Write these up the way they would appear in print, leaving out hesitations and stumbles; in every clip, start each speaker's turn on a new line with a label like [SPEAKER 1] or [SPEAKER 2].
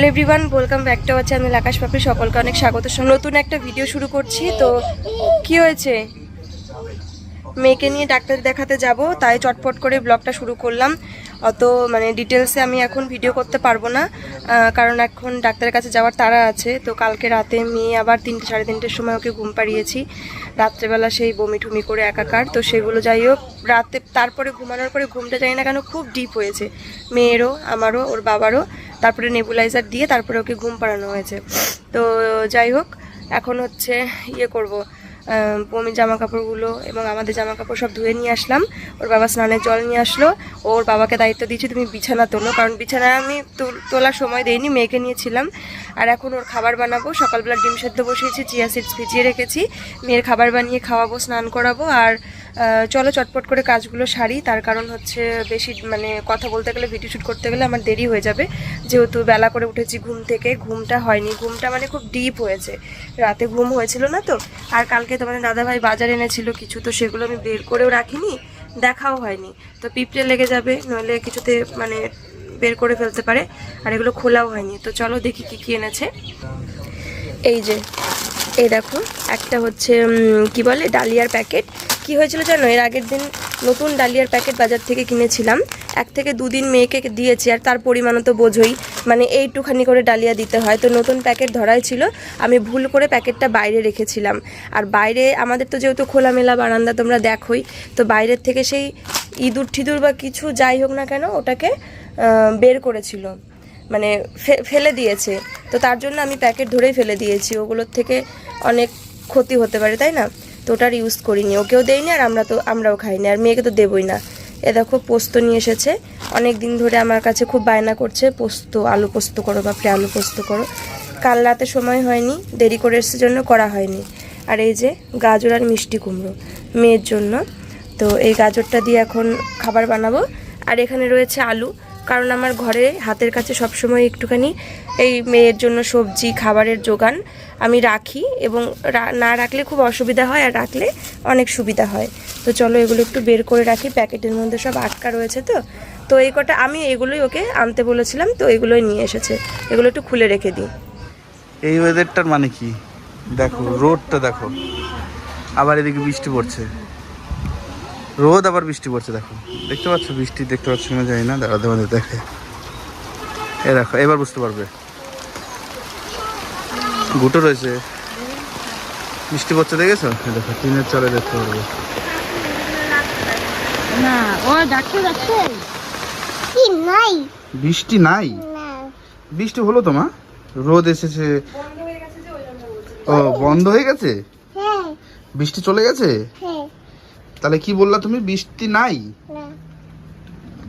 [SPEAKER 1] Hello everyone, welcome back to our channel Akash Papri. সকলকে অনেক স্বাগত। নতুন একটা ভিডিও শুরু করছি। তো কি হয়েছে, মেয়েকে নিয়ে ডাক্তার দেখাতে যাব, তাই চটপট করে ব্লগটা শুরু করলাম। অত ডিটেলসে আমি এখন ভিডিও করতে পারবো না, কারণ এখন ডাক্তারের কাছে যাওয়ার তাড়া আছে। তো কালকে রাতে মেয়ে আবার 3টে সাড়ে 3টের সময় ওকে ঘুম পাড়িয়েছি। রাত্রেবেলা সেই বমি ঠুমি করে একাকার। তো সেগুলো যাই হোক, রাতে তারপরে ঘুমানোর পরে ঘুমটা জানি না কেন খুব ডিপ হয়েছে, মেয়েরও আমারও ওর বাবারও। তারপরে নেবুলাইজার দিয়ে তারপরে ওকে ঘুম পাড়ানো হয়েছে। তো যাই হোক, এখন হচ্ছে ইয়ে করব, বমির জামা কাপড়গুলো এবং আমাদের জামা কাপড় সব ধুয়ে নিয়ে আসলাম। ওর বাবা স্নানের জল নিয়ে আসলো। ওর বাবাকে দায়িত্ব দিয়েছি তুমি বিছানা তোলো, কারণ বিছানা আমি তোলার সময় দেইনি, মেয়েকে নিয়েছিলাম। আর এখন ওর খাবার বানাবো। সকালবেলা ডিম সেদ্ধ বসিয়েছি, চিয়া সিডস ভিজিয়ে রেখেছি। মেয়ের খাবার বানিয়ে খাওয়াবো, স্নান করাবো। আর চলো চটপট করে কাজগুলো সারি। তার কারণ হচ্ছে বেশি কথা বলতে গেলে, ভিডিও শ্যুট করতে গেলে আমার দেরি হয়ে যাবে, যেহেতু বেলা করে উঠেছি ঘুম থেকে। ঘুমটা হয়নি, ঘুমটা খুব ডিপ হয়েছে, রাতে ঘুম হয়েছিল না। তো আর কালকে তোমাদের দাদাভাই বাজার এনেছিল কিছু, তো সেগুলো আমি বের করেও রাখিনি, দেখাও হয়নি। তো পিঁপড়ে লেগে যাবে, নইলে কিছুতে বের করে ফেলতে পারে। আর এগুলো খোলাও হয়নি। তো চলো দেখি কি কি এনেছে। এই যে এই দেখো, একটা হচ্ছে কি বলে ডালিয়ার প্যাকেট। কি হয়েছিল জানো, এর আগের দিন নতুন ডালিয়ার প্যাকেট বাজার থেকে কিনেছিলাম। 1 থেকে 2 দিন মেয়েকে দিয়েছি, আর তার পরিমাণও তো বোঝোই, এইটুখানি করে ডালিয়া দিতে হয়। তো নতুন প্যাকেট ধরাই ছিল, আমি ভুল করে প্যাকেটটা বাইরে রেখেছিলাম। আর বাইরে আমাদের তো যেহেতু খোলামেলা বারান্দা, তোমরা দেখোই, তো বাইরের থেকে সেই ইঁদুর ঠিদুর বা কিছু যাই হোক না কেন ওটাকে বের করেছিল, ফেলে দিয়েছে। তো তার জন্য আমি প্যাকেট ধরেই ফেলে দিয়েছি, ওগুলোর থেকে অনেক ক্ষতি হতে পারে, তাই না? তো ওটার ইউজ করিনি, ওকেও দেইনি, আর আমরাও খাইনি, আর মেয়েকে তো দেবই না। এ দেখো পোস্ত নিয়ে এসেছে, অনেক দিন ধরে আমার কাছে খুব বায়না করছে, পোস্ত, আলু পোস্ত করো বাপরে, আলু পোস্ত করো। কাল রাতে সময় হয়নি, দেরি করে এসেছে জন্য করা হয়নি। আর এই যে গাজর আর মিষ্টি কুমড়ো মেয়ের জন্য। তো এই গাজরটা দিয়ে এখন খাবার বানাবো। আর এখানে রয়েছে আলু, কারণ আমার ঘরে হাতের কাছে সবসময় একটুখানি এই মেয়ের জন্য সবজি খাবারের জোগান আমি রাখি, এবং না রাখলে খুব অসুবিধা হয়, আর রাখলে অনেক সুবিধা হয়। তো চলো এগুলো একটু বের করে রাখি, প্যাকেটের মধ্যে সব আটকা রয়েছে। তো এই কটা আমি এগুলোই ওকে আনতে বলেছিলাম, তো এগুলোই নিয়ে এসেছে, এগুলো একটু খুলে রেখে দিই।
[SPEAKER 2] এই ওয়েদারটার মানে কি দেখো, রোদটা দেখো, আবার এদিকে বৃষ্টি পড়ছে, রোদ আবার বৃষ্টি পড়ছে। দেখো, দেখতে পাচ্ছ বৃষ্টি, দেখতে পাচ্ছ না জানি না, দাঁড়াতে আমাদের দেখে, এ দেখো, এবার বুঝতে পারবে। গুটো রয়েছে, বৃষ্টি পড়ছে, দেখেছো? দেখো টিনের চালে দেখতে পারবে
[SPEAKER 3] না, ও ডাকছে নাই,
[SPEAKER 2] বৃষ্টি নাই, বৃষ্টি হলো তো মা, রোদ এসেছে। ও বন্ধ হয়ে গেছে, বৃষ্টি চলে গেছে। তাহলে কি বললা তুমি, বৃষ্টি নাই?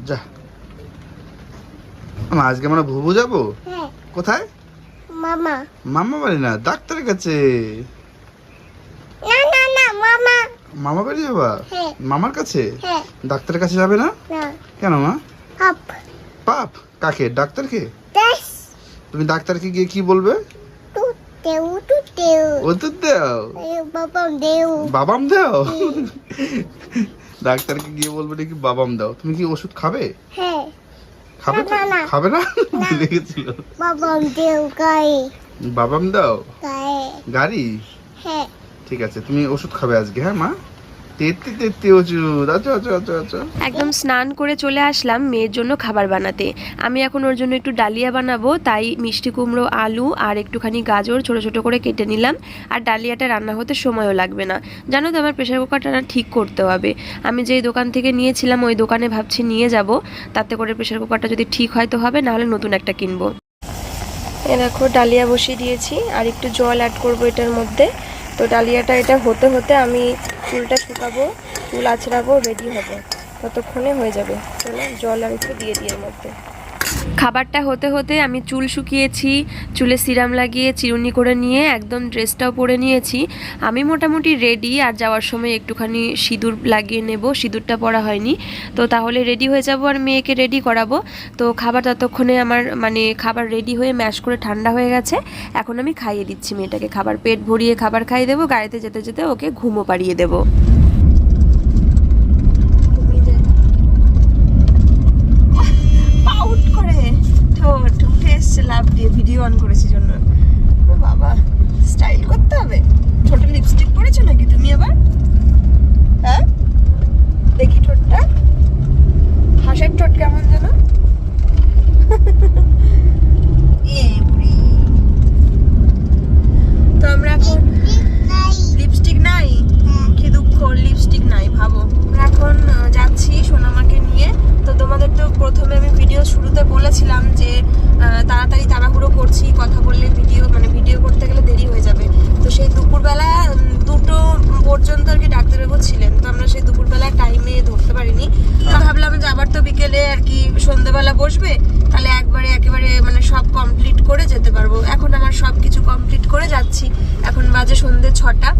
[SPEAKER 2] যা, আজকে আমরা ভুবু যাবো। কোথায়? মামা বাড়ি না, ডাক্তারের কাছে। মামা বাড়ি যাবা? মামার কাছে? ডাক্তারের কাছে যাবে না কেন মা? পাপ কাকে? ডাক্তারকে? তুমি ডাক্তারকে গিয়ে কি বলবে? ওষুধ দাও, বাবাম দাও। ডাক্তারকে গিয়ে বলবে নাকি বাবাম দাও। তুমি কি ওষুধ খাবে? খাবে না? খাবে না? দেখেছিল বাবাম দাও গাড়ি। ঠিক আছে, তুমি ওষুধ খাবে আজকে। হ্যাঁ মা,
[SPEAKER 1] একদম স্নান করে চলে আসলাম মেয়ের জন্য খাবার বানাতে। আমি এখন ওর জন্য একটু ডালিয়া বানাবো, তাই মিষ্টি কুমড়ো, আলু আর একটুখানি গাজর ছোট ছোট করে কেটে নিলাম। আর ডালিয়াটা রান্না হতে সময়ও লাগবে না, জানো তো আমার প্রেশার কুকারটা ঠিক করতে হবে। আমি যেই দোকান থেকে নিয়েছিলাম ওই দোকানে ভাবছি নিয়ে যাব, তাতে করে প্রেশার কুকারটা যদি ঠিক হয় তো হবে, নাহলে নতুন একটা কিনবো। এ দেখো ডালিয়া বসিয়ে দিয়েছি, আর একটু জল অ্যাড করবো এটার মধ্যে। তো ডালিয়াটা এটা হতে হতে আমি চুলটা শুকাবো, চুল আঁচড়াবো, রেডি হবে, ততক্ষণে হয়ে যাবে। চলো জল আর একটু দিয়ে দিই এর মধ্যে। খাবারটা হতে হতে আমি চুল শুকিয়েছি, চুলে সিরাম লাগিয়ে চিরুনি করে নিয়ে একদম ড্রেসটাও পরে নিয়েছি। আমি মোটামুটি রেডি, আর যাওয়ার সময় একটুখানি সিঁদুর লাগিয়ে নেব, সিঁদুরটা পরা হয়নি। তো তাহলে রেডি হয়ে যাব, আর মেয়েকে রেডি করাবো। তো খাবার ততক্ষণে আমার খাবার রেডি হয়ে ম্যাশ করে ঠান্ডা হয়ে গেছে। এখন আমি খাইয়ে দিচ্ছি মেয়েটাকে খাবার, পেট ভরিয়ে খাবার খাইয়ে দেবো, গাড়িতে যেতে যেতে ওকে ঘুমও পাড়িয়ে দেবো। লাভ দিয়ে ভিডিও অন করেছি জন্য। ও বাবা, স্টাইল করতে হবে। ছোট লিপস্টিক পরেছো নাকি তুমি আবার? হ্যাঁ, দেখি ঠোঁটটা, হাসের ঠোঁট কেমন যেন। তো আমরা এখন লিপস্টিক নাই, কি দুঃখ, লিপস্টিক নাই ভাবো। আমরা এখন যাচ্ছি সোনামাকে নিয়ে। তো তোমাদের তো প্রথমে আমি ভিডিও শুরুতে বলেছিলাম যে তাড়াতাড়ি তাড়াহুড়ো করছি, কথা বললে ভিডিও করতে গেলে দেরি হয়ে যাবে। তো সেই দুপুরবেলা 2টো পর্যন্ত আর কি ডাক্তারবাবু ছিলেন, তো আমরা সেই দুপুরবেলা টাইমে ধরতে পারিনি। তো ভাবলাম যে আবার তো বিকেলে আর কি সন্ধ্যেবেলা বসবে, তাহলে একেবারে সব কমপ্লিট করে যেতে পারবো। এখন আমার সব কিছু কমপ্লিট করে যাচ্ছি। এখন বাজে সন্ধ্যে 6টা।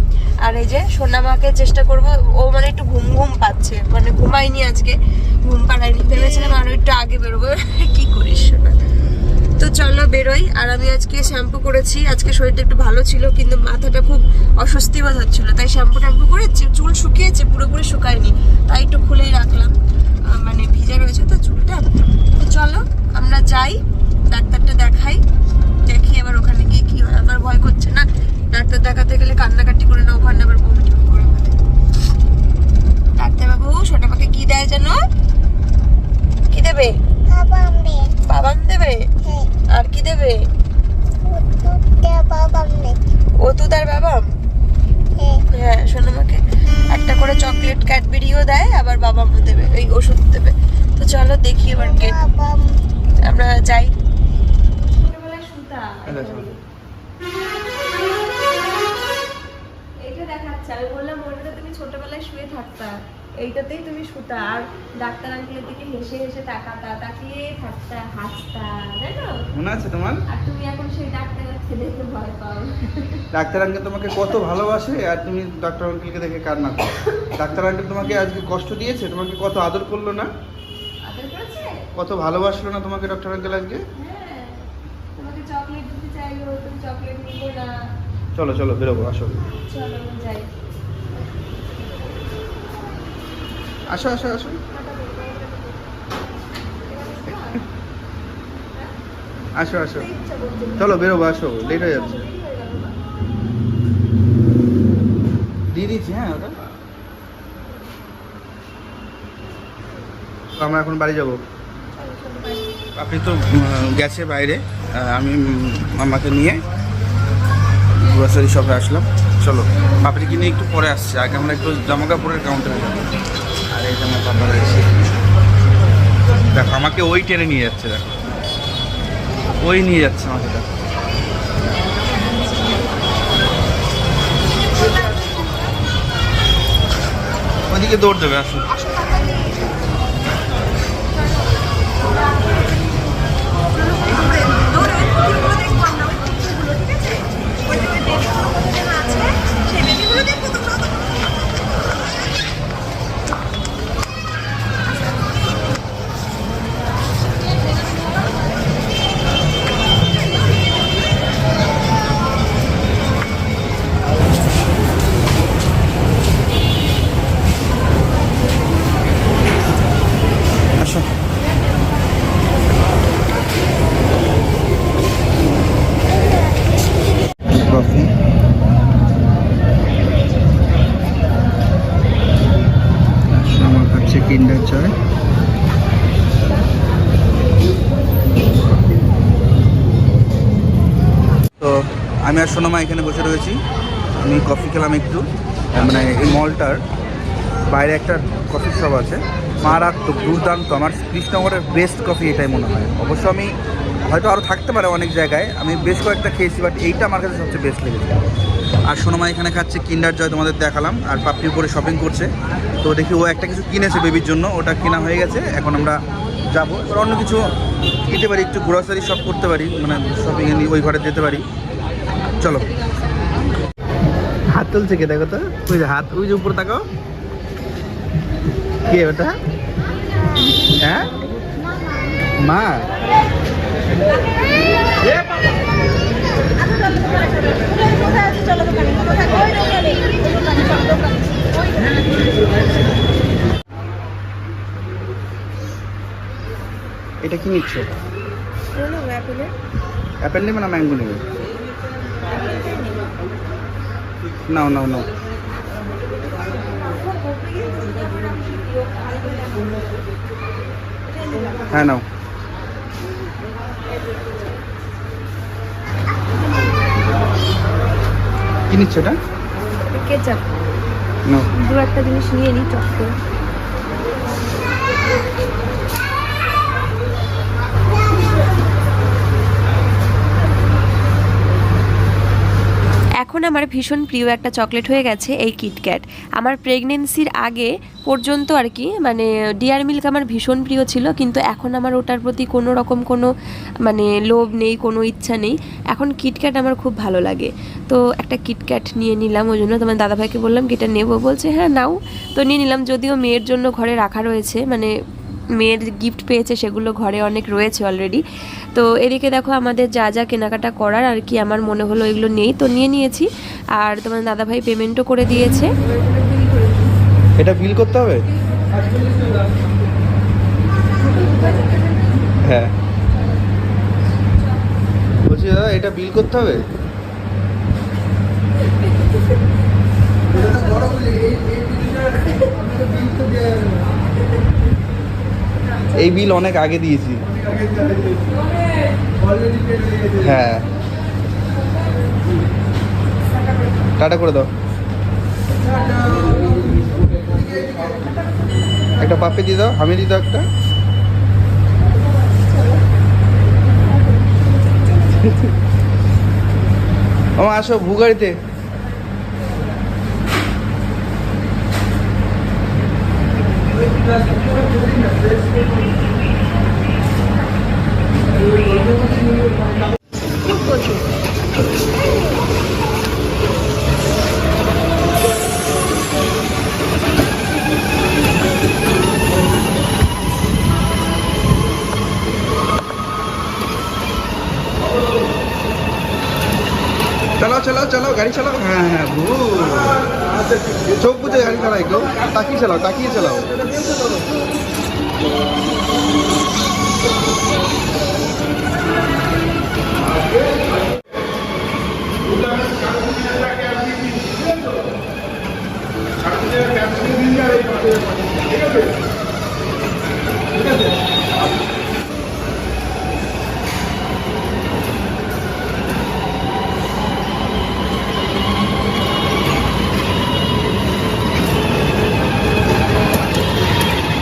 [SPEAKER 1] আর এই যে সোনামাকে চেষ্টা করব, ও একটু ঘুম ঘুম পাচ্ছে, ঘুমাইনি আজকে, ঘুম পাড়াইনি। ভেবেছিলাম আরো একটু আগে বেরোবো, কি করিস সোনা। তো চলো বেরোই। আর আমি আজকে শ্যাম্পু করেছি, আজকে শরীরটা একটু ভালো ছিল কিন্তু মাথাটা খুব অস্বস্তি বোধ হচ্ছিল, তাই শ্যাম্পু ট্যাম্পু করে চুল শুকিয়েছে, পুরোপুরি শুকায়নি, তাই একটু খুলেই রাখলাম, ভিজা রয়েছে তো চুলটা। তো চলো আমরা যাই, ডাক্তারটা দেখাই, দেখি এবার ওখানে গিয়ে কি হয়। আমার ভয় করছে না, ডাক্তার দেখাতে গেলে কান্নাকাটি করে না ওখানে আবার বমি টমি করে ফেলে। ডাক্তারবাবু সোনামাকে কি দেয় জানো? কি দেবে? বাবাম দেবে। আর কি দেবে? ওষুধ আর বাবাম। হ্যাঁ, সোনামাকে একটা করে চকলেট ক্যাডবেরিও দেয়, আবার বাবামও দেবে, এই ওষুধ দেবে। তো চলো দেখি এবার আমরা যাই। এইটা দেখাচ্ছে, আমি বললাম ওইটা তুমি ছোটবেলায় শুয়ে থাকতা, এইটাতেই তুমি শুতা, আর ডাক্তার আঙ্কেলের দিকে হেসে হেসে তাকাতা, তাকিয়ে থাকতা, হাসতা, তাই তো?
[SPEAKER 2] মনে আছে তোমার?
[SPEAKER 1] আর তুমি এখন সেই ডাক্তারকে দেখে ভয় পাও।
[SPEAKER 2] ডাক্তার আঙ্কেল তোমাকে কত ভালোবাসে, আর তুমি ডাক্তার আঙ্কেলকে দেখে কান্না করো। ডাক্তার আঙ্কেল তোমাকে আজকে কষ্ট দিয়েছে, তোমাকে কত আদর করলো না,
[SPEAKER 1] আদর করেছে,
[SPEAKER 2] কত ভালোবাসলো না তোমাকে ডাক্তার আঙ্কেল আজকে।
[SPEAKER 1] হ্যাঁ, তোমাকে চকলেট দিতে চাইলো, তুমি চকলেট নিলে না।
[SPEAKER 2] চলো চলো বেরোবো, আসো।
[SPEAKER 1] চলো যাই।
[SPEAKER 2] আসো আসো আসো। আসো আসো, চলো বেরোবো, আসো, লেট হয়ে যাচ্ছে। দিয়ে দিচ্ছি, হ্যাঁ ওটা। আমরা এখন বাড়ি যাবো। আপনি তো গেছে বাইরে, আমি মামাকে নিয়ে গ্রোসারি শপে আসলাম। চলো পাপড়িকে নিয়ে একটু পরে আসছে, আগে আমরা একটু জামা কাপড়ের কাউন্টারে যাবো। আর এই জামা পাপা রয়েছে, দেখো আমাকে ওই টেনে নিয়ে যাচ্ছে, দেখো ওই নিয়ে যাচ্ছে আমাকে, দেখো ওইদিকে দৌড় দেবে। আসুন, কফি, আমার কাছে কিন্ডার জয়। তো আমি আর সোনামা এখানে বসে রয়েছি, আমি কফি খেলাম একটু, এই মলটার বাইরে একটা কফি শপ আছে, মারাত্মক দুর্দান্ত, আমার কৃষ্ণনগরের বেস্ট কফি এটাই মনে হয়। অবশ্য আমি হয়তো আরও থাকতে পারে অনেক জায়গায়, আমি বেশ কয়েকটা খেয়েছি, বাট এইটা আমার কাছে সবচেয়ে বেস্ট লেগেছে। আর সোনামা এখানে খাচ্ছে কিন্ডার জয়, তোমাদের দেখালাম, আর পাপড়ি উপরে শপিং করছে। তো দেখি ও একটা কিছু কিনেছে বেবির জন্য, ওটা কেনা হয়ে গেছে। এখন আমরা যাবো, এবার অন্য কিছু কিনতে পারি, একটু গ্রোসারি শপ করতে পারি, শপিং ওই ঘরে যেতে পারি। চলো। হাত তুলছে কে দেখো তো, ওই যে হাত, ওই যে উপরে তাকাও, কে ওটা? হ্যাঁ মা, এটা কি নিচ্ছ? অ্যাপেল নেবে না ম্যাঙ্গো নেবে? নাও নাও নাও। হ্যাঁ নাও। কি নিচ্ছ এটা?
[SPEAKER 1] কেচাপ
[SPEAKER 2] নাও।
[SPEAKER 1] দু একটা জিনিস নিয়ে নিই চট করে। এখন আমার ভীষণ প্রিয় একটা চকলেট হয়ে গেছে এই কিটক্যাট। আমার প্রেগনেন্সির আগে পর্যন্ত আর কি মানে ডিয়ার মিল্ক আমার ভীষণ প্রিয় ছিল, কিন্তু এখন আমার ওটার প্রতি কোনো রকম কোনো মানে লোভ নেই, কোনো ইচ্ছা নেই। এখন কিটক্যাট আমার খুব ভালো লাগে, তো একটা কিটক্যাট নিয়ে নিলাম। ওই জন্য তোমার দাদাভাইকে বললাম কি এটা নেবো, বলছে হ্যাঁ নাও। তো নিয়ে নিলাম, যদিও মেয়ের জন্য ঘরে রাখা রয়েছে, মানে মেয়ের গিফট পেয়েছে সেগুলো ঘরে অনেক রয়েছে অলরেডি। তো এদিকে দেখো আমাদের যা যা কেনাকাটা করার আর কি আমার মনে হলো এগুলো নেই, তো নিয়ে নিয়েছি। আর তোমার দাদাভাই পেমেন্টও করে দিয়েছে।
[SPEAKER 2] এটা বিল করতে হবে? হ্যাঁ বলছি দাদা এটা বিল করতে হবে? এই বিল অনেক আগে দিয়েছি। হ্যাঁ টাটা করে দাও। একটা পাপে দিয়ে দাও, আমি দিয়ে দাও একটা। আমার আসো ভুগাড়িতে। চালাও চালাও চালাও গাড়ি চালাও। হ্যাঁ হ্যাঁ চোখ বুঝে গাড়ি চালাও, একটু তাকিয়ে চালাও, তাকিয়ে চালাও।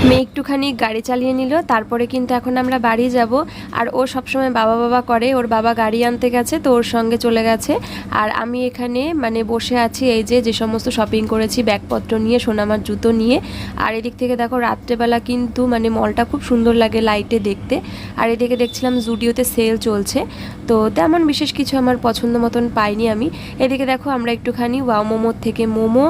[SPEAKER 1] মেয়ে একটুখানি গাড়ি চালিয়ে নিল, তারপরে কিন্তু এখন আমরা বাড়ি যাব। আর ও সবসময় বাবা বাবা করে, ওর বাবা গাড়ি আনতে গেছে তো ওর সঙ্গে চলে গেছে। আর আমি এখানে মানে বসে আছি, এই যে সমস্ত শপিং করেছি ব্যাগপত্র নিয়ে, সোনামার জুতো নিয়ে। আর এদিক থেকে দেখো রাত্রেবেলা কিন্তু মানে মলটা খুব সুন্দর লাগে লাইটে দেখতে। আর এদিকে দেখছিলাম জুডিওতে সেল চলছে, তো তেমন বিশেষ কিছু আমার পছন্দ মতন পাইনি আমি। এদিকে দেখো আমরা একটুখানি ওয়াও মোমোর থেকে মোমো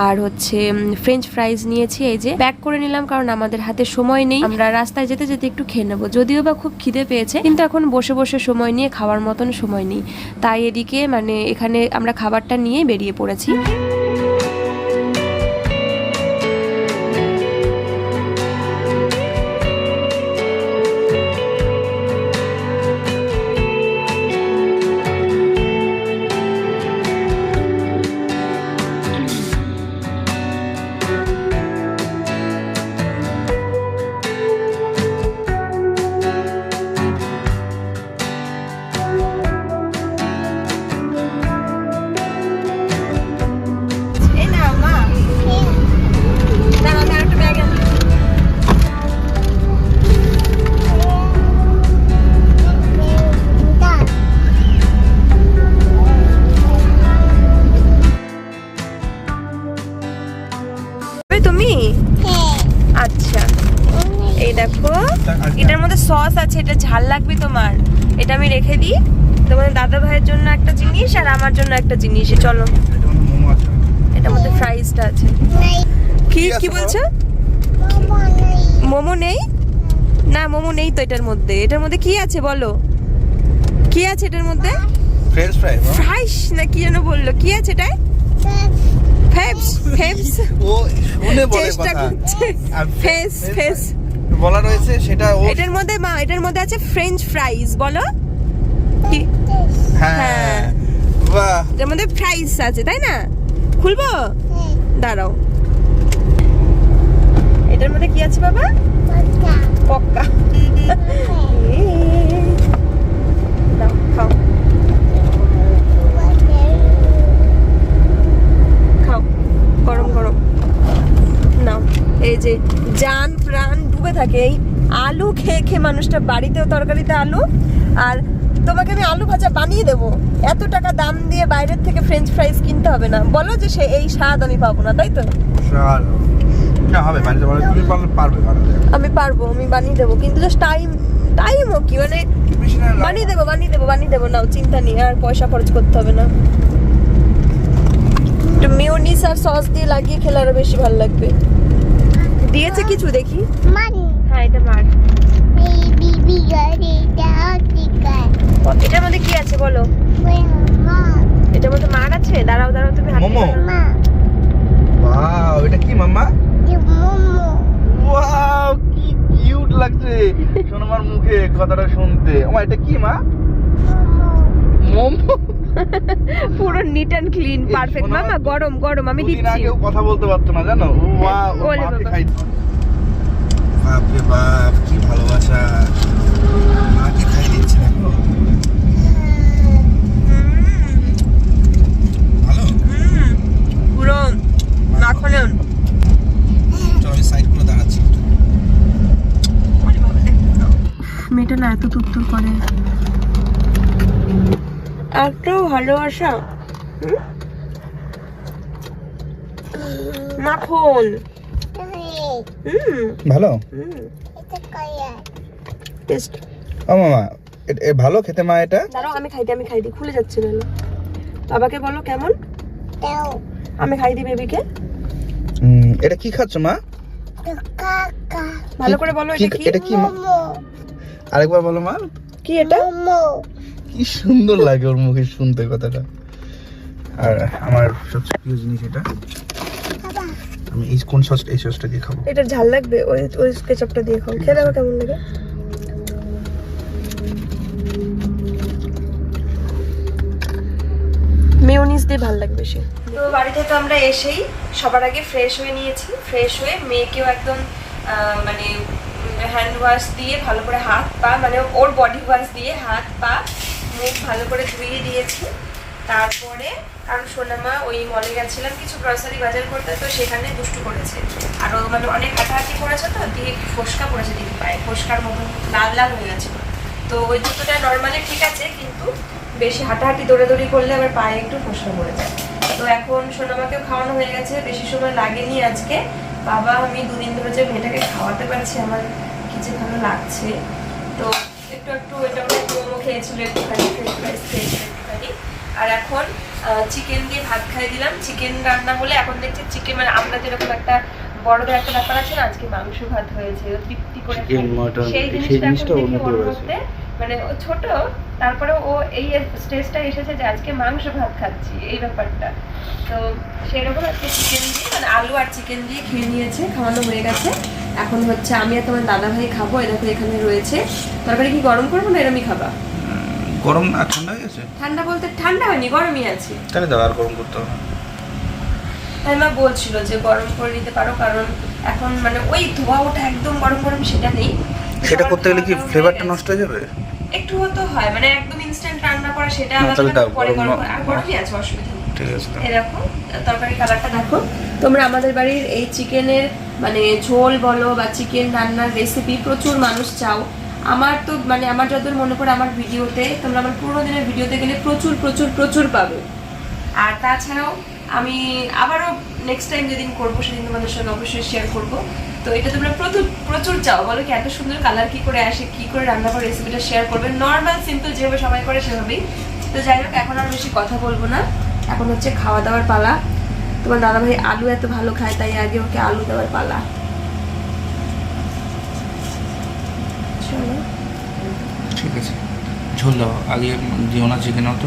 [SPEAKER 1] আর হচ্ছে ফ্রেঞ্চ ফ্রাইজ নিয়েছি, এই যে প্যাক করে নিলাম, কারণ আমাদের হাতে সময় নেই। আমরা রাস্তায় যেতে যেতে একটু খেয়ে নেবো, যদিও বা খুব খিদে পেয়েছে, কিন্তু এখন বসে বসে সময় নিয়ে খাওয়ার মতন সময় নেই। তাই এদিকে মানে এখানে আমরা খাবারটা নিয়ে বেরিয়ে পড়েছি। তুমি আচ্ছা এই দেখো এটার মধ্যে সস আছে, এটা ঝাল লাগবে তোমার, এটা আমি রেখে দিই। তোমার দাদা ভাইয়ের জন্য একটা জিনিস আর আমার জন্য একটা জিনিস। চলো এটার মধ্যে ফ্রাইজটা আছে। কি কি বলছো? মোমো নেই? না মোমো নেই তো এটার মধ্যে। এটার মধ্যে কি আছে বলো, কি আছে এটার মধ্যে?
[SPEAKER 2] ফ্রেঞ্চ ফ্রাই
[SPEAKER 1] ফ্রাইস না কি যেন বললো, কি আছে এটাই? ফেবস ফেবস
[SPEAKER 2] ও শুনে বলে
[SPEAKER 1] চেষ্টা
[SPEAKER 2] কথা
[SPEAKER 1] করছে। ফেস ফেস
[SPEAKER 2] বলা রয়েছে সেটা ও
[SPEAKER 1] এটার মধ্যে মা, এটার মধ্যে আছে ফ্রেঞ্চ ফ্রাইজ। বলো কি
[SPEAKER 2] হ্যাঁ বাহ,
[SPEAKER 1] এর মধ্যে প্রাইস আছে তাই না? খুলবো, দাঁড়াও। এটার মধ্যে কি আছে বাবা? পক্কা। দাও, খাও খাও, গরম গরম নাও। এই যে জান প্রাণ ডুবে থাকে এই আলু খেয়ে খেয়ে মানুষটা। বাড়িতেও তরকারিতে আলু, আর তোমাকে আমি আলু ভাজা বানিয়ে দেবো। এত টাকা দাম দিয়ে বাইরের থেকে ফ্রেঞ্চ ফ্রাইজ কিনতে হবে না। বলো যে সে এই স্বাদ আমি পাবো না, তাই তো?
[SPEAKER 2] হবে বানিয়ে দেবো, তুমি পারবে বানাতে।
[SPEAKER 1] আমি পারবো, আমি বানিয়ে দেবো, কিন্তু জাস্ট টাইমও কি মানে বানিয়ে দেবো নাও, চিন্তা নেই, আর পয়সা খরচ করতে হবে না। একটু মিউনিস আর সস দিয়ে লাগিয়ে খেলে আরো বেশি ভালো লাগবে। দিয়েছে কিছু দেখি। হ্যাঁ এটা মার। এটার মধ্যে কি আছে বলো? এটার মধ্যে মার আছে? দাঁড়াও দাঁড়াও, তুমি হাত
[SPEAKER 2] মোমো। ওয়াও, এটা কি মাম্মা? ওয়াও, কি কিউট লাগছে সোনামার মুখে কথাটা শুনতে। মা এটা কি মা? মোমো।
[SPEAKER 1] পুরো নিট এন্ড ক্লিন পারফেক্ট। মামা গরম গরম আমি দিচ্ছি।
[SPEAKER 2] কেউ কথা বলতে পারতো না জানো। ওয়াও,
[SPEAKER 1] ওলে
[SPEAKER 2] মাকে
[SPEAKER 1] বাবা।
[SPEAKER 2] খাই। বাপ রে বাপ, কি ভালোবাসা। মাকে খাই দিচ্ছে দেখো। ভালো
[SPEAKER 1] পুরো মাখনের।
[SPEAKER 2] চলো আমি সাইড করে দাঁড়াচ্ছি।
[SPEAKER 1] মেয়েটা না এত তুত্তুর করে, এত ভালোবাসা। মাখন।
[SPEAKER 2] ভালো
[SPEAKER 1] টেস্ট।
[SPEAKER 2] ও মামা, ভালো খেতে মা এটা?
[SPEAKER 1] দাঁড়াও আমি খাই দিই, খুলে যাচ্ছে না। বাবাকে বলো কেমন, আমি খাই দিই বেবিকে।
[SPEAKER 2] এটা কি খাচ্ছ মা?
[SPEAKER 1] ভালো করে বলো
[SPEAKER 2] এটা কি মা? আরেকবার বলো মা।
[SPEAKER 1] কি এটা?
[SPEAKER 2] কি সুন্দর লাগে ওর মুখে শুনতে কথাটা। আর আমার সবচেয়ে প্রিয় জিনিস এটা। আমি এই কোন সসটা, এই সসটা দিয়ে খাবো।
[SPEAKER 1] এটা ঝাল লাগবে, ওই কেচাপটা দিয়ে খাও। খেয়ে দেখো কেমন লাগে। মেয়োনিজ দিয়ে ভালো লাগবে বেশি। তো বাড়িতে তো আমরা এসেই সবার আগে ফ্রেশ হয়ে নিয়েছি। ফ্রেশ হয়ে মেয়েকেও একদম মানে হ্যান্ড ওয়াশ দিয়ে ভালো করে হাত পা, মানে ওর বডি ওয়াশ দিয়ে হাত পা মুখ ভালো করে ধুয়ে দিয়েছি। তারপরে কারণ সোনামা ওই মলে গেছিলাম কিছু গ্রসারি বাজার করতে, তো সেখানে দুষ্টু করেছে। আর ও মানে অনেক হাঁটাহাঁটি করেছে, তো দিয়ে ফোসকা পড়েছে দিকে পায়ে, ফোসকার মতন লাল লাল হয়ে গেছে। তো ওই জুতোটা নর্মালি ঠিক আছে, কিন্তু বেশি হাঁটাহাঁটি দৌড়াদৌড়ি করলে আবার পায়ে একটু ফোসকা পড়ে যায়। তো এখন সোনামাকেও খাওয়ানো হয়ে গেছে, বেশি সময় লাগেনি আজকে। বাবা আমি দুদিন ধরে যে মেয়েটাকে খাওয়াতে পারছি, আমার কি যে ভালো লাগছে। তো একটু একটু এটা মোমো খেয়েছিল, একটুখানি ফ্রেঞ্চ ফ্রাইজ খেয়েছিল একটুখানি। আর এখন চিকেন দিয়ে ভাত খাই দিলাম। চিকেন রান্না হলে এখন দেখছি চিকেন, মানে আমরা যেরকম একটা বড়দের একটা ব্যাপার আছে না, আজকে মাংস ভাত হয়েছে তৃপ্তি করে, সেই জিনিসটা এখন দেখি ওর মধ্যে, মানে ও ছোট তারপরে ও এই স্টেজটা এসেছে যে আজকে মাংস ভাত খাচ্ছি, এই ব্যাপারটা। তো সেরকম আজকে চিকেন দিয়ে, মানে আলু আর চিকেন দিয়ে খেয়ে নিয়েছে, খাওয়ানো হয়ে গেছে। এখন হচ্ছে আমি আর তোমার দাদা ভাই খাবো। এই দেখো এখানে রয়েছে তরকারি। কি গরম করবো না এরমই খাবা?
[SPEAKER 2] গরম না, ঠান্ডা হয়ে গেছে?
[SPEAKER 1] ঠান্ডা বলতে ঠান্ডা হয়নি, গরমই আছে।
[SPEAKER 2] তাহলে দাও, আর গরম করতে হবে।
[SPEAKER 1] তাই মা বলছিল যে গরম করে নিতে পারো, কারণ এখন মানে ওই ধোয়া ওটা একদম গরম গরম সেটা নেই।
[SPEAKER 2] সেটা করতে গেলে কি ফ্লেভারটা নষ্ট হয়ে যাবে?
[SPEAKER 1] একটু তো হয়, মানে একদম ইনস্ট্যান্ট রান্না করা সেটা
[SPEAKER 2] না, তাহলে দাও,
[SPEAKER 1] পরে
[SPEAKER 2] গরম
[SPEAKER 1] গরম আর গরমই আছে, অসুবিধা নেই।
[SPEAKER 2] ঠিক আছে।
[SPEAKER 1] এই দেখো তরকারি কালারটা দেখো তোমরা। আমাদের বাড়ির এই চিকেনের মানে ঝোল বলো বা চিকেন রান্নার রেসিপি প্রচুর মানুষ চাও। আমার তো মানে আমার যতদূর মনে পড়ে আমার ভিডিওতে, তোমরা আমার পুরো দিনের ভিডিওতে গেলে প্রচুর প্রচুর প্রচুর পাবে। আর তাছাড়াও আমি আবারও নেক্সট টাইম যেদিন করবো সেদিন তোমাদের সঙ্গে অবশ্যই শেয়ার করবো। তো এটা তোমরা প্রচুর প্রচুর চাও, বলো কি এত সুন্দর কালার কি করে আসে, কি করে রান্না করে রেসিপিটা শেয়ার করবে, নর্মাল সিম্পল যেভাবে সবাই করে সেভাবেই। তো যাই হোক এখন আর বেশি কথা বলবো না, এখন হচ্ছে খাওয়া দাওয়ার পালা। তোমার দাদাভাই আলু এত ভালো খায়, তাই আগে ওকে আলু দেওয়ার পালা। চলো
[SPEAKER 2] ঠিক আছে, ঝোল দাও আগে, দিও না চিকেন অত।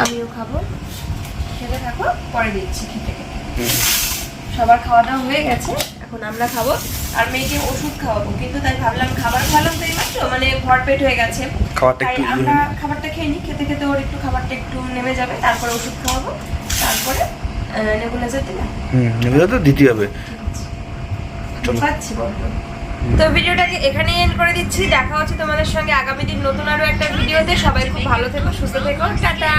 [SPEAKER 1] আমিও খাবো, খেতে থাকো, পরে দিচ্ছি খেতে খেতে। সবার খাওয়া দাওয়া হয়ে গেছে, এখন আমরা খাবো। আর মেয়েকে ওষুধ খাওয়াবো, কিন্তু তাই ভাবলাম খাবার খাওয়ালাম তো এবার তো মানে ভরপেট হয়ে গেছে।
[SPEAKER 2] খাবারটা
[SPEAKER 1] তাই
[SPEAKER 2] একটু
[SPEAKER 1] আমরা খাবারটা খেয়ে নিই, খেতে খেতে ওর একটু খাবারটা একটু নেমে যাবে, তারপরে ওষুধ খাওয়াবো, তারপরে নেবুলাইজার দিলাম।
[SPEAKER 2] নেবুলাইজার তো দিতে হবে।
[SPEAKER 1] পাচ্ছি বলতো। তো ভিডিওটাকে এখানেই এন্ড করে দিচ্ছি। দেখা হচ্ছে তোমাদের সঙ্গে আগামী দিন নতুন আরো একটা ভিডিওতে। সবাই খুব ভালো থেকো, সুস্থ থেকো, টাটা।